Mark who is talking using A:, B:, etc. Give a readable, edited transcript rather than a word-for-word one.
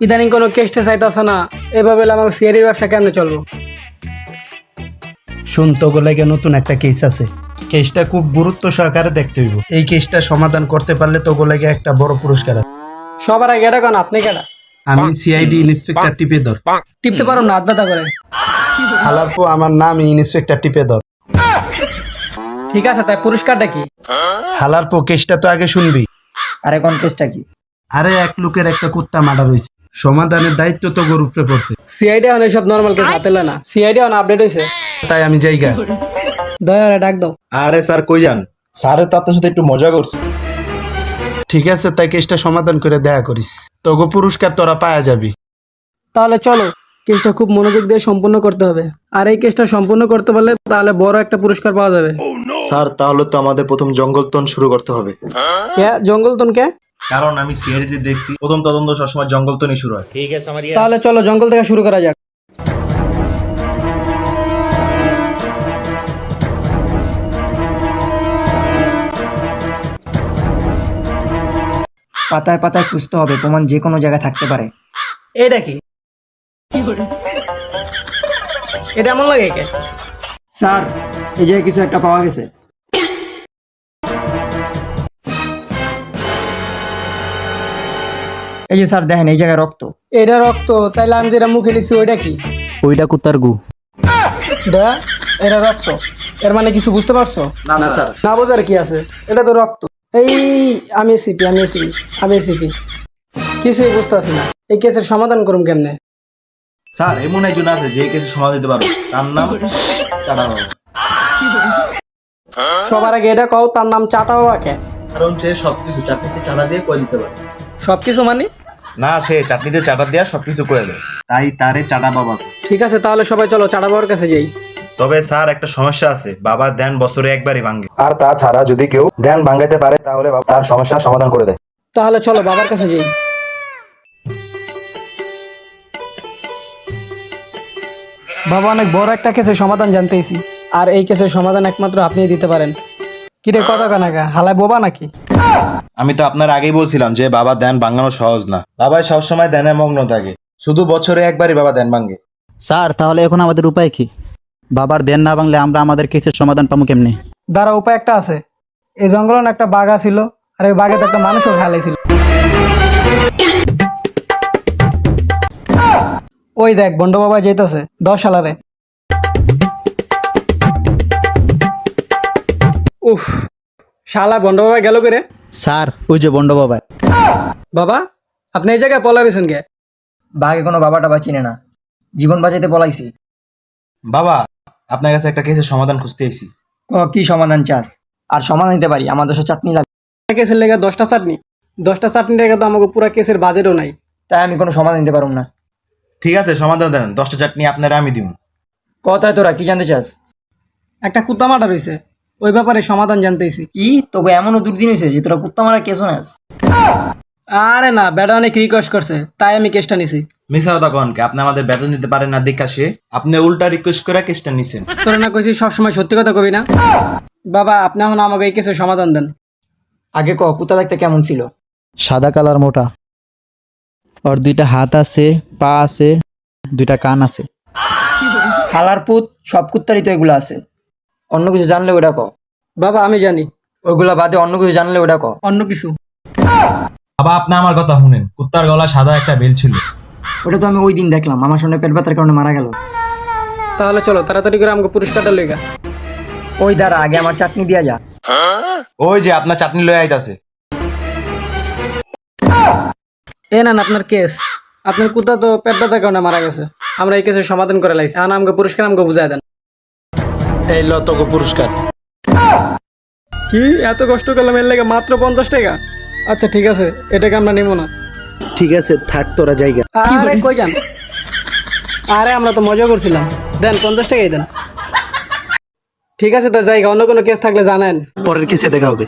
A: ইদানিং কোনো কেসটে চাইতেছে না, এভাবে আমার সিয়ারির ব্যবসা কেমনে চলবো?
B: শুন, তোগো লাগে নতুন একটা কেস আছে। কেসটা খুব গুরুত্ব সহকারে দেখতে হইব। এই কেসটা সমাধান করতে পারলে তোগো লাগে একটা বড় পুরস্কার আছে।
A: সবার আগে এটা কোন আপনি কেডা?
B: আমি সিআইডি ইন্সপেক্টর টিপেধর।
A: টিপতে পারো না, হাত ব্যথা করে।
B: হালারপো আমার নাম ইন্সপেক্টর টিপেধর।
A: ঠিক আছে, তাই পুরস্কারটা কি?
B: হালারপো কেসটা তো আগে শুনবি।
C: আরে কোন কেসটা কি?
B: আরে এক লোকের একটা কুত্তা মার্ডার হয়েছে, সমাধানের দায়িত্ব তো গরুর উপরে পড়ছে।
A: সিআইডি এখন এইসব নর্মাল কেস হাতে লয় না, সিআইডি এখন আপডেট হয়েছে।
B: তাই আমি জায়গা।
A: দয়ারে ডাক দাও।
D: আরে স্যার কই যান? স্যারে তো আপনার সাথে একটু মজা করছে।
B: ঠিক আছে, তাই কেসটা সমাধান করে দেখা করিস, তোগো পুরস্কার তোরা পাওয়া যাবি।
A: তাহলে চলো, কেসটা খুব মনোযোগ দিয়ে সম্পূর্ণ করতে হবে। আর এই কেসটা সম্পূর্ণ করতে পারলে তাহলে বড় একটা পুরস্কার পাওয়া যাবে।
D: স্যার তাহলে তো আমাদের প্রথম জঙ্গলতন শুরু করতে হবে।
A: কে জঙ্গলতন কে?
D: কারণ আমি সিআইডিতে দেখছি প্রথম তদন্ত সবসময় জঙ্গলতনই শুরু হয়।
A: তাহলে চলো জঙ্গল থেকে শুরু করা যাক।
C: পাতায় পাতায় খুঁজতে হবে, প্রমাণ যে কোনো জায়গায় থাকতে পারে।
A: এটা কি? এটা এমন লাগে কে?
C: স্যার, এই জায়গায় কিছু একটা পাওয়া গেছে। এই যে স্যার দেখেন, এই জায়গায় রক্ত।
A: এটা রক্ত? তাইলে আমি যেটা মুখে নিচ্ছি ওইটা কি?
B: ওইটা কুত্তার গু।
A: দয়া, এটা রক্ত, এর মানে কিছু বুঝতে পারছো?
D: না স্যার।
A: না বোঝার কি আছে, এটা তো রক্ত। এই আমি সিপি কিছুই বুঝতে পারছি না। এই কেসের সমাধান করুম কেমনে?
D: স্যার এমন একজন আছে যে কেসে সমাধান দিতে পারবে, তার নাম চাটা বাবা।
A: সবার আগে এটা কও, তার নাম চাটা বাবা কে?
D: কারণ সে সবকিছু চাটনিতে চাটা দিয়ে কয়ে দিতে পারে।
A: সবকিছু মানে?
D: না, সে চাটনিতে চাটা দিয়ে সবকিছু কয়ে দেয়, তাই তারে চাটা বাবা।
A: ঠিক আছে, তাহলে সবাই চলো চাটা বাবার কাছে যাই।
D: তবে স্যার একটা সমস্যা আছে, বাবার ধ্যান বছরে একবারই ভাঙে।
E: আর তাছাড়া যদি কেউ ধ্যান ভাঙাইতে পারে তাহলে তার সমস্যার সমাধান করে দেয়।
A: তাহলে চলো বাবার কাছে যাই। বাবা অনেক বড় একটা কেসের সমাধান জানতেইছি, আর এই কেসের সমাধান একমাত্র আপনিই দিতে পারেন। কিরে কথা কানাকা, হালায় বোবা নাকি?
D: আমি তো আপনার আগেই বলছিলাম যে বাবা ধ্যান ভাঙানো সহজ না। বাবা সবসময় ধ্যানে মগ্ন থাকে, শুধু বছরে একবারই বাবা ধ্যান ভাঙে।
F: স্যার, তাহলে এখন আমাদের উপায় কি? বাবার ধ্যান না ভাঙলে আমরা আমাদের কেসের সমাধান পাবো কেমনে?
A: দাঁড়া, উপায় একটা আছে। এই জঙ্গলে না একটা বাঘা ছিল, আর ওই বাঘে তো একটা মানুষও খেলাইছিল। ওই দেখ বন্ড বাবা যাইতেছে 10 সালারে। উফ, শালা বন্ড বাবা গেল করে।
F: স্যার, ওই যে বন্ড বাবা।
A: বাবা, আপনি এই জায়গায় পলাইছেন কে?
C: বাঘে কোনো বাবাটা চিনে না, জীবন বাঁচাইতে পলাইছি।
D: বাবা, আপনার কাছে একটা কেসের সমাধান খুঁজতে এসেছি।
C: কি সমাধান চাস? আর সমাধান দিতে পারি, আমার 10 চাটনি লাগবে।
A: কেসের লেগে 10টা চাটনি রেখে তো আমাকে পুরা কেসের বাজেটও নাই।
C: তাই আমি কোনো সমাধান দিতে পারুম না।
D: ঠিক আছে, সমাধান দেন, 10টা চাটনি আপনারা আমি দিব।
C: কথায় তোরা কি জানতে চাস?
A: একটা কুত্তা মার্ডার হয়েছে, ওই ব্যাপারে সমাধান জানতেইছি।
C: কি তোকে এমনও দুর্দিন হয়েছে যে তোরা কুত্তা মারা কেস নাস?
A: আরে না, বেটা অনেক রিকোয়েস্ট করছে তাই আমি কেসটা নিছি।
D: মিশা কথা কনকে, আপনি আমাদের বেতন দিতে পারেন না দেখা সে আপনি উল্টা রিকোয়েস্ট করে কেসটা নিছেন।
A: তোরা না কইছিস সবসময় সত্যি কথা কবি না? বাবা, আপনি এখন আমাকে এই কেসের সমাধান দেন।
C: আগে কুত্তা দেখতে কেমন ছিল?
F: সাদা কালার, মোটা। ওর 2টা হাত আছে, পা আছে, 2টা কান আছে।
C: হালার পুত, সব কুত্তারই তো এগুলো আছে। অন্য কিছু জানলে ওটা ক।
A: বাবা আমি জানি।
C: ওইগুলা বাদে অন্য কিছু জানলে ওটা ক।
A: অন্য কিছু?
D: বাবা আপনি আমার কথা শুনেন, কুত্তার গলা সাদা একটা বেল ছিল।
C: ওটা তো আমি ওই দিন দেখলাম, আমার সামনে পেট ব্যথার কারণে মারা গেল।
A: তাহলে চলো তাড়াতাড়ি করে আমাকে পুরস্কারটা লইগা।
C: ওই দ্বারা আগে আমার চাটনি দিয়া যা।
D: ওই যে আপনার চাটনি লয়ে আইতাছে।
A: এ না আপনার কেস। আপনার কুত্তা তো পেট ব্যথার কারণে মারা গেছে, আমরা এই কেসের সমাধান করে লাইছি। আর আমাকে পুরস্কার আমাকে বুঝাই দেন।
B: এই ল তোগো পুরস্কার।
A: কি এত কষ্ট করলাম এর লেগে মাত্র 50 টাকা? আচ্ছা ঠিক আছে, এটাকে আমরা নিব না।
B: ঠিক আছে, থাক তোরা জায়গা।
A: আরে কই যান? আরে আমরা তো মজা করছিলাম, দেন 50 টাকাই দেন। ঠিক আছে তো জায়গা, অন্য কোনো কেস থাকলে জানেন।
B: পরের কেসে দেখা হবে।